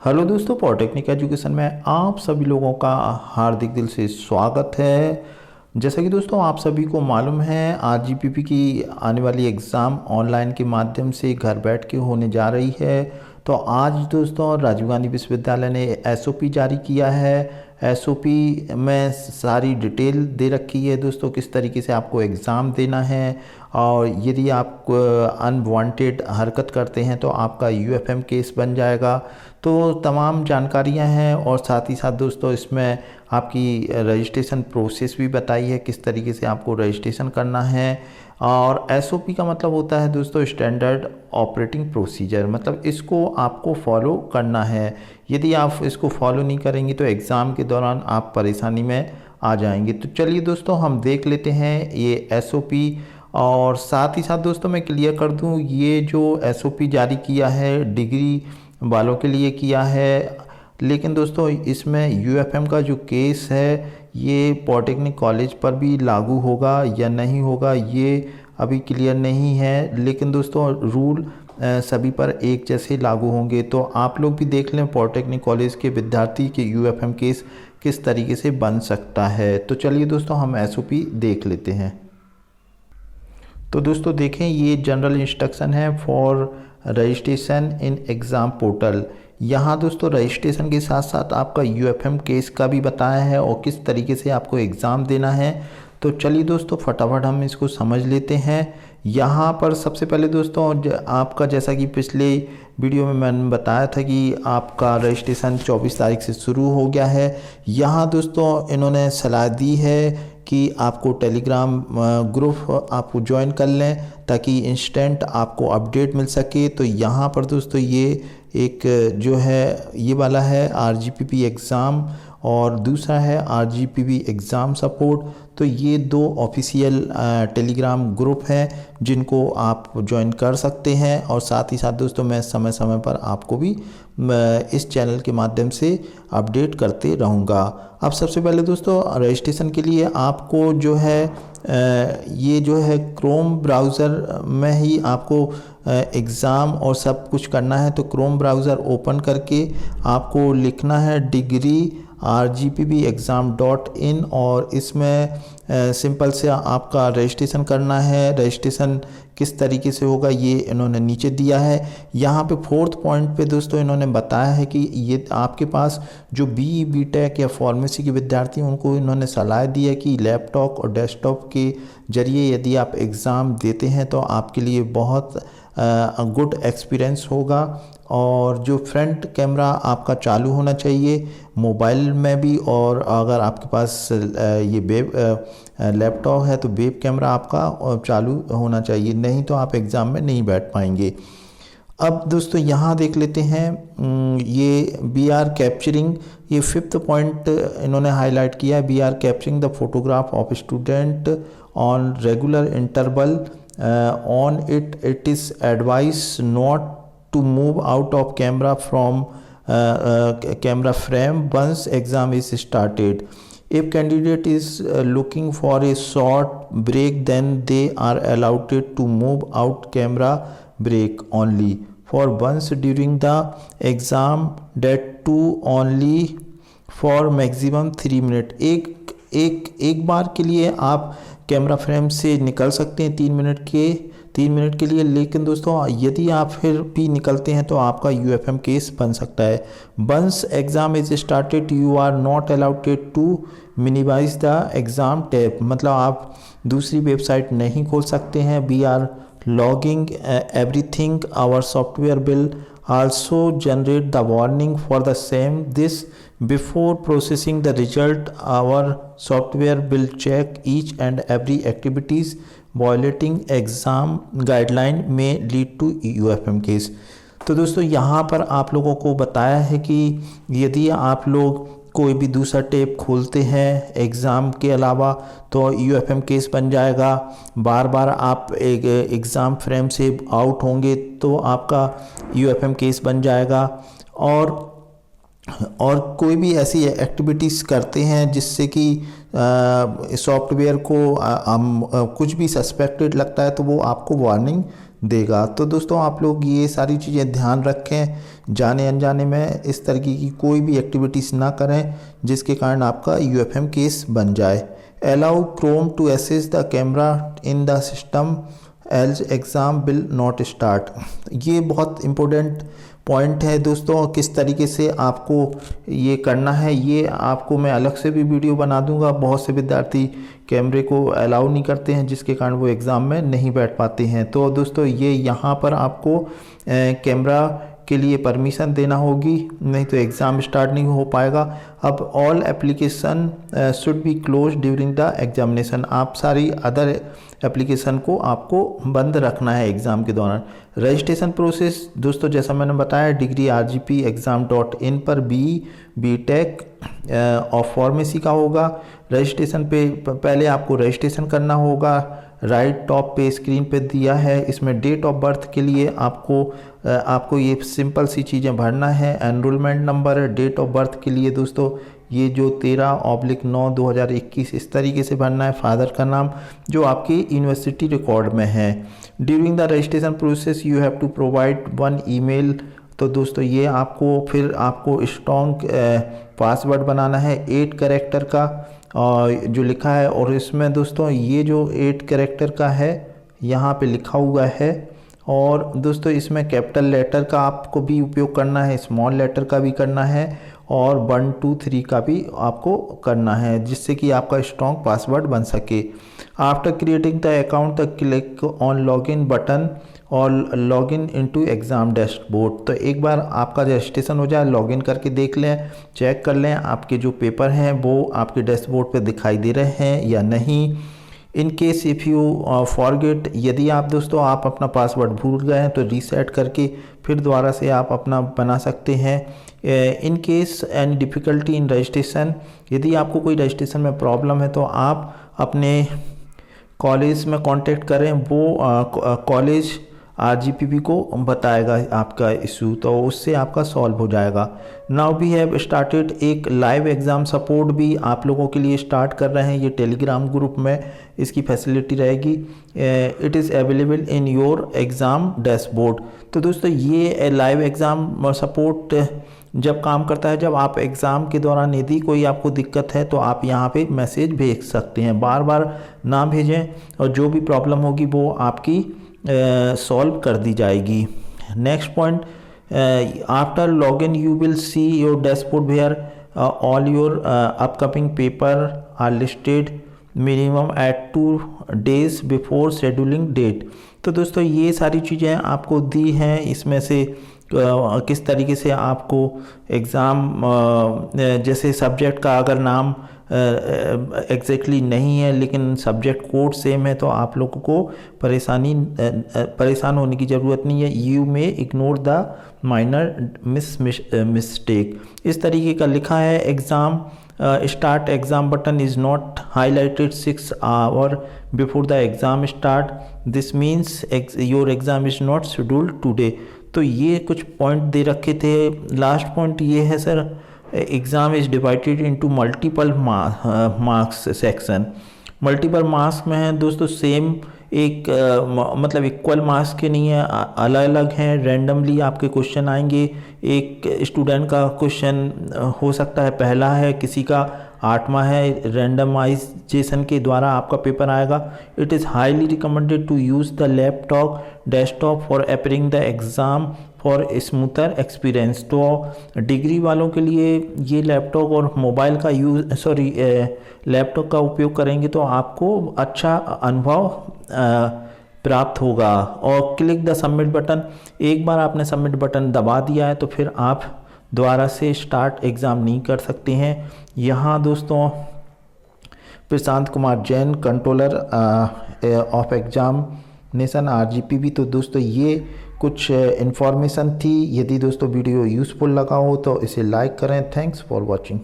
Hello दोस्तों, polytechnic education में आप सभी लोगों का हार्दिक दिल से स्वागत है। जैसा कि दोस्तों आप सभी को मालूम है, आरजीपीपी की आने वाली एग्ज़ाम ऑनलाइन के माध्यम से घर बैठ के होने जा रही है। तो आज दोस्तों राजीव गांधी विश्वविद्यालय ने एसओपी जारी किया है। एसओपी में सारी डिटेल दे रखी है दोस्तों, किस तरीके से आपको एग्ज़ाम देना है, और यदि आप अनवांटेड हरकत करते हैं तो आपका यूएफएम केस बन जाएगा। तो तमाम जानकारियां हैं, और साथ ही साथ दोस्तों इसमें आपकी रजिस्ट्रेशन प्रोसेस भी बताई है, किस तरीके से आपको रजिस्ट्रेशन करना है। और एसओपी का मतलब होता है दोस्तों स्टैंडर्ड ऑपरेटिंग प्रोसीजर, मतलब इसको आपको फॉलो करना है। यदि आप इसको फॉलो नहीं करेंगे तो एग्ज़ाम के दौरान आप परेशानी में आ जाएंगे। तो चलिए दोस्तों हम देख लेते हैं ये एसओपी। और साथ ही साथ दोस्तों मैं क्लियर कर दूं, ये जो एसओपी जारी किया है डिग्री वालों के लिए किया है, लेकिन दोस्तों इसमें यूएफएम का जो केस है ये पॉलिटेक्निक कॉलेज पर भी लागू होगा या नहीं होगा ये अभी क्लियर नहीं है। लेकिन दोस्तों रूल सभी पर एक जैसे लागू होंगे। तो आप लोग भी देख लें पॉलिटेक्निक कॉलेज के विद्यार्थी के यूएफएम केस किस तरीके से बन सकता है। तो चलिए दोस्तों हम एसओपी देख लेते हैं। तो दोस्तों देखें, ये जनरल इंस्ट्रक्शन है for registration in exam portal. यहाँ दोस्तों रजिस्ट्रेशन के साथ साथ आपका यूएफएम केस का भी बताया है और किस तरीके से आपको एग्ज़ाम देना है। तो चलिए दोस्तों फटाफट हम इसको समझ लेते हैं। यहाँ पर सबसे पहले दोस्तों आपका, जैसा कि पिछले वीडियो में मैंने बताया था कि आपका रजिस्ट्रेशन 24 तारीख से शुरू हो गया है। यहाँ दोस्तों इन्होंने सलाह दी है कि आपको टेलीग्राम ग्रुप आप ज्वाइन कर लें ताकि इंस्टेंट आपको अपडेट मिल सके। तो यहाँ पर दोस्तों ये एक जो है ये वाला है आरजीपीपी एग्ज़ाम, और दूसरा है आरजीपीपी एग्ज़ाम सपोर्ट। तो ये दो ऑफिशियल टेलीग्राम ग्रुप हैं जिनको आप ज्वाइन कर सकते हैं। और साथ ही साथ दोस्तों मैं समय समय पर आपको भी इस चैनल के माध्यम से अपडेट करते रहूँगा। अब सबसे पहले दोस्तों रजिस्ट्रेशन के लिए आपको जो है ये जो है क्रोम ब्राउज़र में ही आपको एग्ज़ाम और सब कुछ करना है। तो क्रोम ब्राउज़र ओपन करके आपको लिखना है डिग्री rgpbexam.in, और इसमें सिंपल से आपका रजिस्ट्रेशन करना है। रजिस्ट्रेशन किस तरीके से होगा ये इन्होंने नीचे दिया है। यहाँ पे 4th पॉइंट पे दोस्तों इन्होंने बताया है कि ये आपके पास जो बीटेक या फार्मेसी के विद्यार्थी हैं उनको इन्होंने सलाह दी है कि लैपटॉप और डेस्कटॉप के ज़रिए यदि आप एग्ज़ाम देते हैं तो आपके लिए बहुत गुड एक्सपीरियंस होगा। और जो फ्रंट कैमरा आपका चालू होना चाहिए मोबाइल में भी, और अगर आपके पास ये वेब लैपटॉप है तो वेब कैमरा आपका चालू होना चाहिए, नहीं तो आप एग्ज़ाम में नहीं बैठ पाएंगे। अब दोस्तों यहाँ देख लेते हैं ये बी आर कैप्चरिंग, ये 5th पॉइंट इन्होंने हाईलाइट किया है। We are capturing the photograph of student on regular interval on it is advised not to move out of camera from camera frame once exam is started. If candidate is looking for a short break, then they are allowed to move out camera break only for once during the exam, that too only for maximum 3 minutes. एक बार के लिए आप camera frame से निकल सकते हैं 3 minute के लिए। लेकिन दोस्तों यदि आप फिर भी निकलते हैं तो आपका यूएफएम केस बन सकता है। Once exam is started you are not allowed to minimize the exam tab, मतलब आप दूसरी वेबसाइट नहीं खोल सकते हैं। We are logging everything, our software will also generate the warning for the same. This before processing the result, our software will check each and every activities violating exam guideline may lead to UFM case. तो दोस्तों यहाँ पर आप लोगों को बताया है कि यदि आप लोग कोई भी दूसरा टैब खोलते हैं एग्ज़ाम के अलावा तो यूएफएम केस बन जाएगा। बार बार आप एक एग्ज़ाम फ्रेम से आउट होंगे तो आपका यूएफएम केस बन जाएगा। और कोई भी ऐसी एक्टिविटीज़ करते हैं जिससे कि सॉफ्टवेयर को कुछ भी सस्पेक्टेड लगता है तो वो आपको वार्निंग देगा। तो दोस्तों आप लोग ये सारी चीज़ें ध्यान रखें जाने अनजाने में इस तरीके की कोई भी एक्टिविटीज़ ना करें जिसके कारण आपका UFM केस बन जाए। Allow Chrome to access the camera in the system else exam will not start. ये बहुत इम्पोर्टेंट पॉइंट है दोस्तों, किस तरीके से आपको ये करना है ये आपको मैं अलग से भी वीडियो बना दूंगा। बहुत से विद्यार्थी कैमरे को अलाउ नहीं करते हैं जिसके कारण वो एग्ज़ाम में नहीं बैठ पाते हैं। तो दोस्तों ये यहाँ पर आपको कैमरा के लिए परमिशन देना होगी, नहीं तो एग्ज़ाम स्टार्ट नहीं हो पाएगा। अब all application should be close during the examination. आप सारी अदर एप्लीकेशन को आपको बंद रखना है एग्ज़ाम के दौरान। रजिस्ट्रेशन प्रोसेस दोस्तों जैसा मैंने बताया degree.rgpexam.in पर BTech ऑफ फार्मेसी का होगा। रजिस्ट्रेशन पे पहले आपको रजिस्ट्रेशन करना होगा। राइट टॉप पे स्क्रीन पे दिया है, इसमें डेट ऑफ बर्थ के लिए आपको ये सिंपल सी चीज़ें भरना है। Enrolment number, date of birth के लिए दोस्तों ये जो 13/9/2021 इस तरीके से भरना है। फादर का नाम जो आपके यूनिवर्सिटी रिकॉर्ड में है। During the registration process you have to provide 1 email. तो दोस्तों ये आपको स्ट्रॉन्ग पासवर्ड बनाना है 8 कैरेक्टर का जो लिखा है, और इसमें दोस्तों ये जो 8 कैरेक्टर का है यहाँ पे लिखा हुआ है। और दोस्तों इसमें कैपिटल लेटर का आपको भी उपयोग करना है, स्मॉल लेटर का भी करना है, और 1 2 3 का भी आपको करना है जिससे कि आपका स्ट्रॉन्ग पासवर्ड बन सके। After creating the account click on login button और लॉगिन इनटू एग्ज़ाम डैशबोर्ड। तो एक बार आपका रजिस्ट्रेशन हो जाए, लॉगिन करके देख लें, चेक कर लें आपके जो पेपर हैं वो आपके डैशबोर्ड पे दिखाई दे रहे हैं या नहीं। In case if you forget, यदि आप अपना पासवर्ड भूल गए हैं तो रीसेट करके फिर दोबारा से आप अपना बना सकते हैं। In case and difficulty in registration, यदि आपको कोई रजिस्ट्रेशन में प्रॉब्लम है तो आप अपने कॉलेज में कांटेक्ट करें, वो कॉलेज RGPP को बताएगा आपका इशू, तो उससे आपका सॉल्व हो जाएगा। नाउ वी हैव स्टार्टेड एक लाइव एग्ज़ाम सपोर्ट भी आप लोगों के लिए स्टार्ट कर रहे हैं, ये टेलीग्राम ग्रुप में इसकी फैसिलिटी रहेगी। It is available in your exam dashboard. तो दोस्तों ये लाइव एग्ज़ाम सपोर्ट जब काम करता है, जब आप एग्ज़ाम के दौरान यदि कोई आपको दिक्कत है तो आप यहाँ पे मैसेज भेज सकते हैं, बार बार ना भेजें, और जो भी प्रॉब्लम होगी वो आपकी सॉल्व कर दी जाएगी। Next point, after login you will see your dashboard where all your upcoming paper are listed minimum at 2 days before scheduling date. तो दोस्तों ये सारी चीज़ें आपको दी हैं, इसमें से किस तरीके से आपको एग्ज़ाम जैसे सब्जेक्ट का अगर नाम एग्जैक्टली नहीं है लेकिन सब्जेक्ट कोड सेम है तो आप लोगों को परेशान होने की ज़रूरत नहीं है। You may ignore the minor mistake, इस तरीके का लिखा है। Exam start exam button is not highlighted 6 hours before the exam start, this means your exam is not scheduled today. तो ये कुछ पॉइंट दे रखे थे। लास्ट पॉइंट ये है sir, exam is divided into multiple marks section. Multiple marks में है दोस्तों सेम एक मतलब इक्वल मार्क्स के नहीं है, अलग अलग हैं। रैंडमली आपके क्वेश्चन आएंगे। एक स्टूडेंट का क्वेश्चन हो सकता है पहला है, किसी का 8वां है, रैंडमाइजेशन के द्वारा आपका पेपर आएगा। It is highly recommended to use the laptop desktop for appearing the exam for smoother experience. तो डिग्री वालों के लिए ये लैपटॉप और मोबाइल का लैपटॉप का उपयोग करेंगे तो आपको अच्छा अनुभव प्राप्त होगा। और क्लिक द सबमिट बटन, एक बार आपने सबमिट बटन दबा दिया है तो फिर आप दोबारा से स्टार्ट एग्ज़ाम नहीं कर सकते हैं। यहाँ दोस्तों Prashant Kumar Jain, controller of examination RGPP। तो दोस्तों ये कुछ इन्फॉर्मेशन थी। यदि दोस्तों वीडियो यूज़फुल लगा हो तो इसे लाइक करें। Thanks for watching.